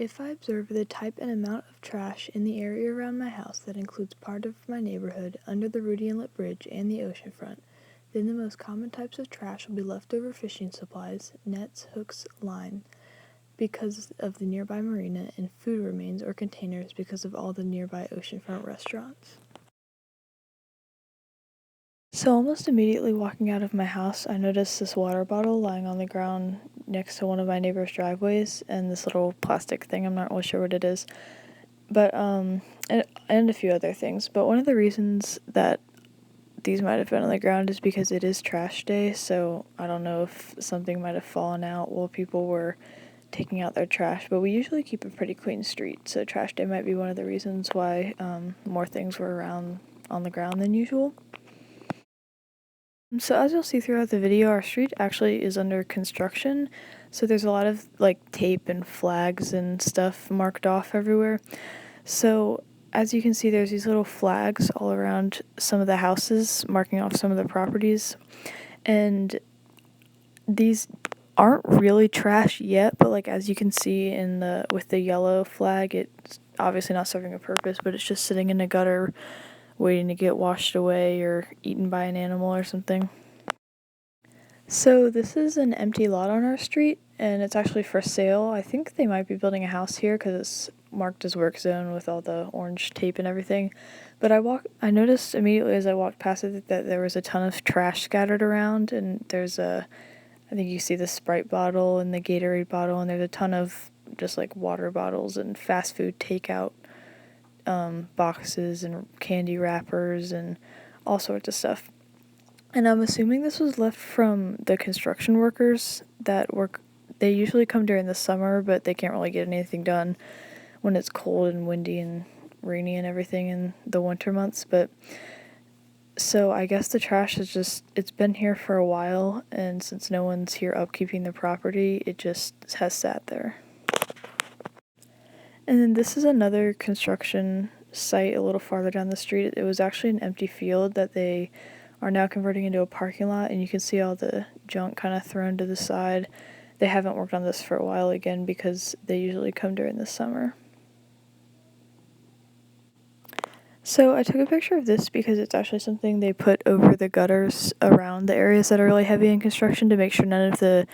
If I observe the type and amount of trash in the area around my house that includes part of my neighborhood, under the Rudy Inlet Bridge, and the oceanfront, then the most common types of trash will be leftover fishing supplies, nets, hooks, line, because of the nearby marina, and food remains or containers because of all the nearby oceanfront restaurants. So almost immediately walking out of my house, I noticed this water bottle lying on the ground next to one of my neighbor's driveways, and this little plastic thing, I'm not really sure what it is, but and a few other things. But one of the reasons that these might have been on the ground is because it is trash day, so I don't know if something might have fallen out while people were taking out their trash, but we usually keep a pretty clean street, so trash day might be one of the reasons why more things were around on the ground than usual. So as you'll see throughout the video, our street actually is under construction, so there's a lot of like tape and flags and stuff marked off everywhere. So as you can see, there's these little flags all around some of the houses marking off some of the properties, and these aren't really trash yet, but like as you can see with the yellow flag, it's obviously not serving a purpose, but it's just sitting in a gutter waiting to get washed away or eaten by an animal or something. So this is an empty lot on our street, and it's actually for sale. I think they might be building a house here because it's marked as work zone with all the orange tape and everything. But I noticed immediately as I walked past it that there was a ton of trash scattered around, and I think you see the Sprite bottle and the Gatorade bottle, and there's a ton of just like water bottles and fast food takeout boxes and candy wrappers and all sorts of stuff. And I'm assuming this was left from the construction workers that work. They usually come during the summer, but they can't really get anything done when it's cold and windy and rainy and everything in the winter months. But so I guess the trash it's been here for a while, and since no one's here upkeeping the property, it just has sat there. And then this is another construction site a little farther down the street. It was actually an empty field that they are now converting into a parking lot, and you can see all the junk kind of thrown to the side. They haven't worked on this for a while again because they usually come during the summer. So I took a picture of this because it's actually something they put over the gutters around the areas that are really heavy in construction to make sure none of the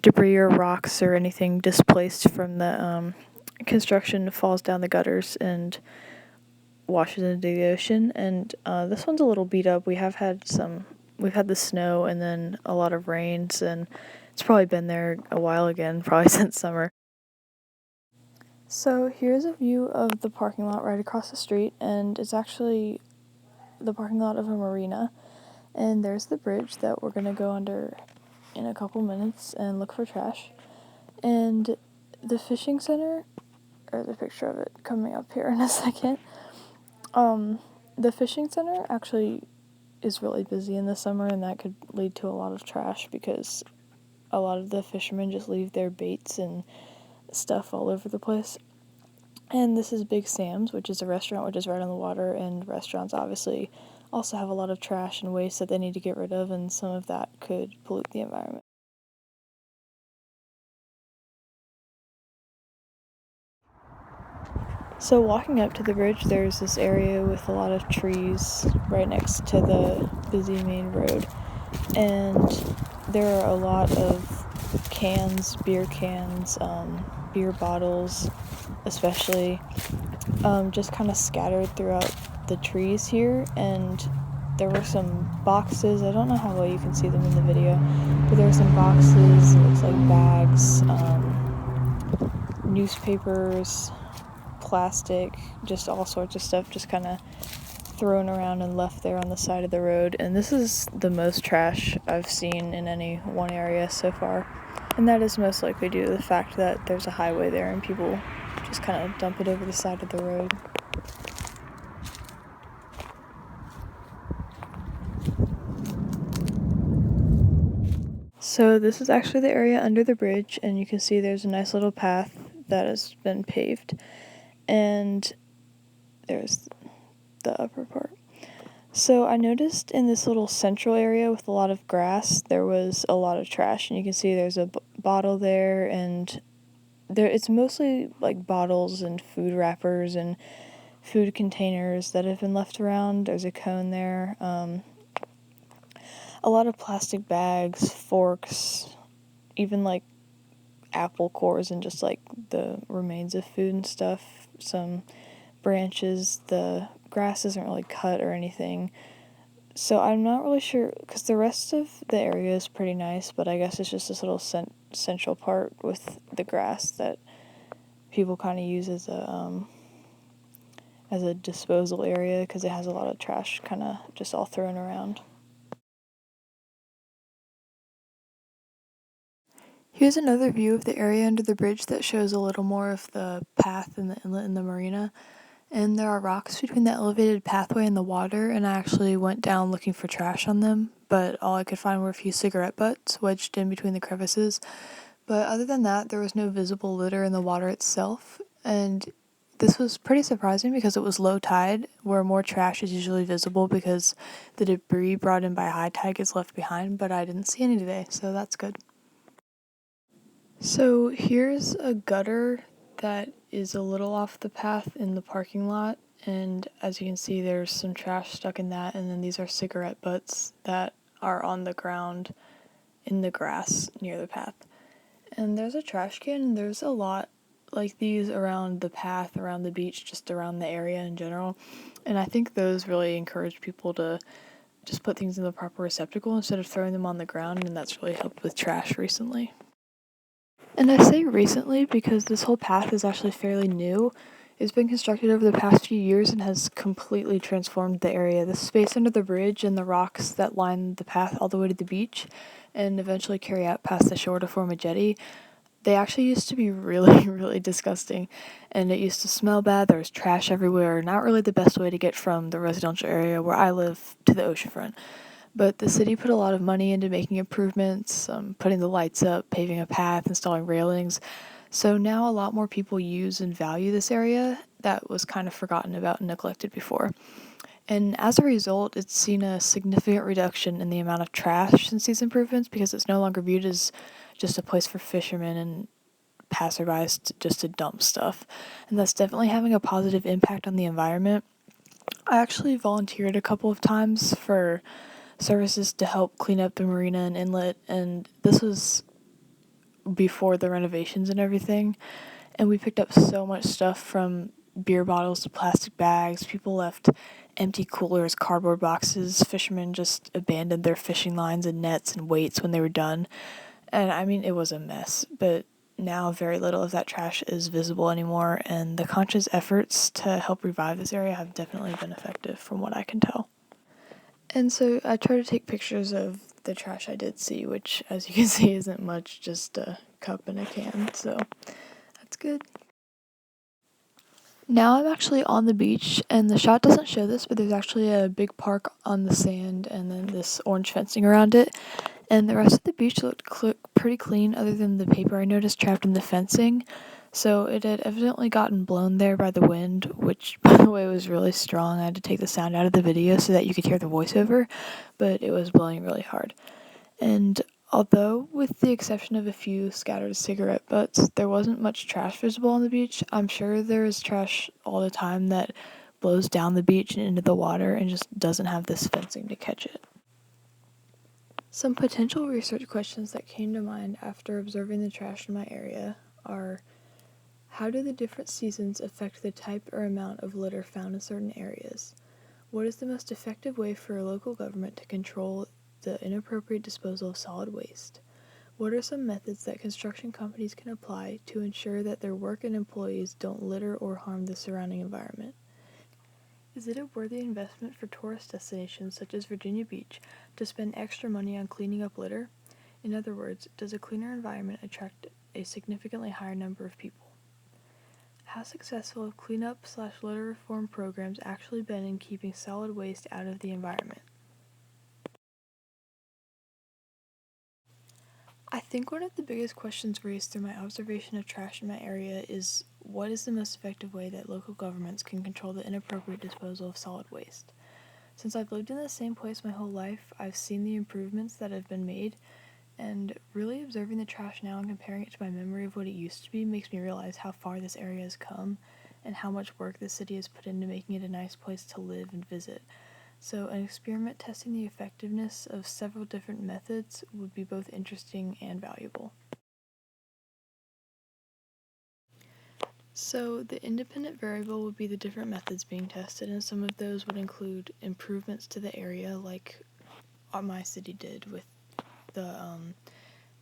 debris or rocks or anything displaced from the construction falls down the gutters and washes into the ocean. And this one's a little beat up. We've had the snow and then a lot of rains, and it's probably been there a while again, probably since summer. So here's a view of the parking lot right across the street, and it's actually the parking lot of a marina. And there's the bridge that we're going to go under in a couple minutes and look for trash. And the fishing center, or the picture of it coming up here in a second, the fishing center actually is really busy in the summer, and that could lead to a lot of trash because a lot of the fishermen just leave their baits and stuff all over the place. And this is Big Sam's, which is a restaurant which is right on the water, and restaurants obviously also have a lot of trash and waste that they need to get rid of, and some of that could pollute the environment. So walking up to the bridge, there's this area with a lot of trees right next to the busy main road, and there are a lot of cans, beer bottles especially, just kind of scattered throughout the trees here. And there were some boxes, I don't know how well you can see them in the video, but there were some boxes, it looks like bags, newspapers, plastic, just all sorts of stuff just kind of thrown around and left there on the side of the road. And this is the most trash I've seen in any one area so far, and that is most likely due to the fact that there's a highway there and people just kind of dump it over the side of the road. So this is actually the area under the bridge, and you can see there's a nice little path that has been paved, and there's the upper part. So I noticed in this little central area with a lot of grass, there was a lot of trash, and you can see there's a bottle there, and it's mostly like bottles and food wrappers and food containers that have been left around. There's a cone there. A lot of plastic bags, forks, even like apple cores and just like the remains of food and stuff. Some branches. The grass isn't really cut or anything. So I'm not really sure, because the rest of the area is pretty nice, but I guess it's just this little central part with the grass that people kind of use as a disposal area because it has a lot of trash kind of just all thrown around. Here's another view of the area under the bridge that shows a little more of the path and the inlet and the marina. And there are rocks between the elevated pathway and the water, and I actually went down looking for trash on them, but all I could find were a few cigarette butts wedged in between the crevices. But other than that, there was no visible litter in the water itself, and this was pretty surprising because it was low tide, where more trash is usually visible because the debris brought in by high tide gets left behind, but I didn't see any today, so that's good. So here's a gutter that is a little off the path in the parking lot, and as you can see there's some trash stuck in that, and then these are cigarette butts that are on the ground in the grass near the path. And there's a trash can, and there's a lot like these around the path, around the beach, just around the area in general, and I think those really encourage people to just put things in the proper receptacle instead of throwing them on the ground, and that's really helped with trash recently. And I say recently because this whole path is actually fairly new. It's been constructed over the past few years and has completely transformed the area. The space under the bridge and the rocks that line the path all the way to the beach and eventually carry out past the shore to form a jetty, they actually used to be really, really disgusting. And it used to smell bad. There was trash everywhere. Not really the best way to get from the residential area where I live to the oceanfront. But the city put a lot of money into making improvements, putting the lights up, paving a path, installing railings. So now a lot more people use and value this area that was kind of forgotten about and neglected before. And as a result, it's seen a significant reduction in the amount of trash since these improvements because it's no longer viewed as just a place for fishermen and passerbys just to dump stuff. And that's definitely having a positive impact on the environment. I actually volunteered a couple of times for services to help clean up the marina and inlet, and this was before the renovations and everything, and we picked up so much stuff from beer bottles to plastic bags. People left empty coolers, cardboard boxes. Fishermen just abandoned their fishing lines and nets and weights when they were done, and I mean it was a mess, but now very little of that trash is visible anymore, and the conscious efforts to help revive this area have definitely been effective from what I can tell. And so I try to take pictures of the trash I did see, which, as you can see, isn't much, just a cup and a can, so that's good. Now I'm actually on the beach, and the shot doesn't show this, but there's actually a big park on the sand and then this orange fencing around it, and the rest of the beach looked pretty clean other than the paper I noticed trapped in the fencing. So it had evidently gotten blown there by the wind, which, by the way, was really strong. I had to take the sound out of the video so that you could hear the voiceover, but it was blowing really hard. And although, with the exception of a few scattered cigarette butts, there wasn't much trash visible on the beach, I'm sure there is trash all the time that blows down the beach and into the water and just doesn't have this fencing to catch it. Some potential research questions that came to mind after observing the trash in my area are: how do the different seasons affect the type or amount of litter found in certain areas? What is the most effective way for a local government to control the inappropriate disposal of solid waste? What are some methods that construction companies can apply to ensure that their work and employees don't litter or harm the surrounding environment? Is it a worthy investment for tourist destinations such as Virginia Beach to spend extra money on cleaning up litter? In other words, does a cleaner environment attract a significantly higher number of people? How successful have cleanup/litter reform programs actually been in keeping solid waste out of the environment? I think one of the biggest questions raised through my observation of trash in my area is, what is the most effective way that local governments can control the inappropriate disposal of solid waste? Since I've lived in the same place my whole life, I've seen the improvements that have been made, And really observing the trash now and comparing it to my memory of what it used to be makes me realize how far this area has come and how much work the city has put into making it a nice place to live and visit. So, an experiment testing the effectiveness of several different methods would be both interesting and valuable. So, the independent variable would be the different methods being tested, and some of those would include improvements to the area, like my city did with the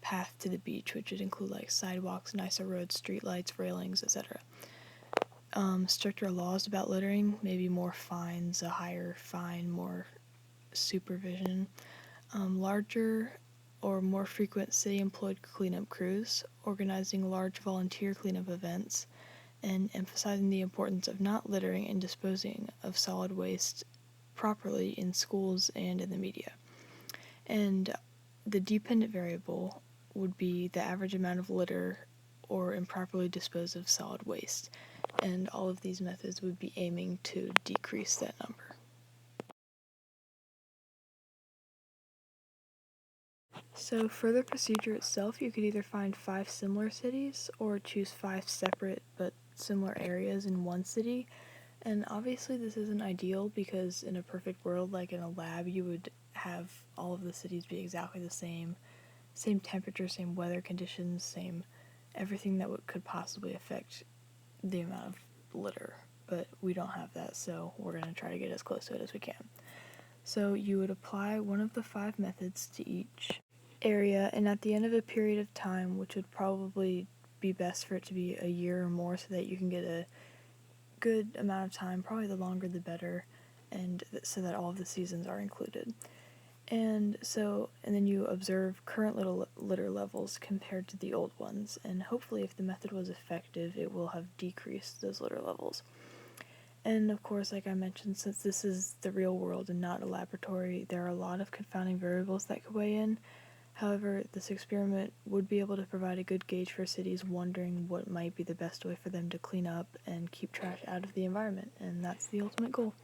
path to the beach, which would include like sidewalks, nicer roads, streetlights, railings, etc. Stricter laws about littering, maybe more fines, a higher fine, more supervision, larger or more frequent city-employed cleanup crews, organizing large volunteer cleanup events, and emphasizing the importance of not littering and disposing of solid waste properly in schools and in the media. And the dependent variable would be the average amount of litter or improperly disposed of solid waste, and all of these methods would be aiming to decrease that number. So for the procedure itself, you could either find 5 similar cities or choose 5 separate but similar areas in one city. And obviously this isn't ideal because in a perfect world, like in a lab, you would have all of the cities be exactly the same temperature, same weather conditions, same everything that could possibly affect the amount of litter. But we don't have that, so we're going to try to get as close to it as we can. So you would apply one of the 5 methods to each area, and at the end of a period of time, which would probably be best for it to be a year or more so that you can get a good amount of time, probably the longer the better, and so that all of the seasons are included. And then you observe current litter levels compared to the old ones, and hopefully if the method was effective, it will have decreased those litter levels. And of course, like I mentioned, since this is the real world and not a laboratory, there are a lot of confounding variables that could weigh in. However, this experiment would be able to provide a good gauge for cities wondering what might be the best way for them to clean up and keep trash out of the environment, and that's the ultimate goal.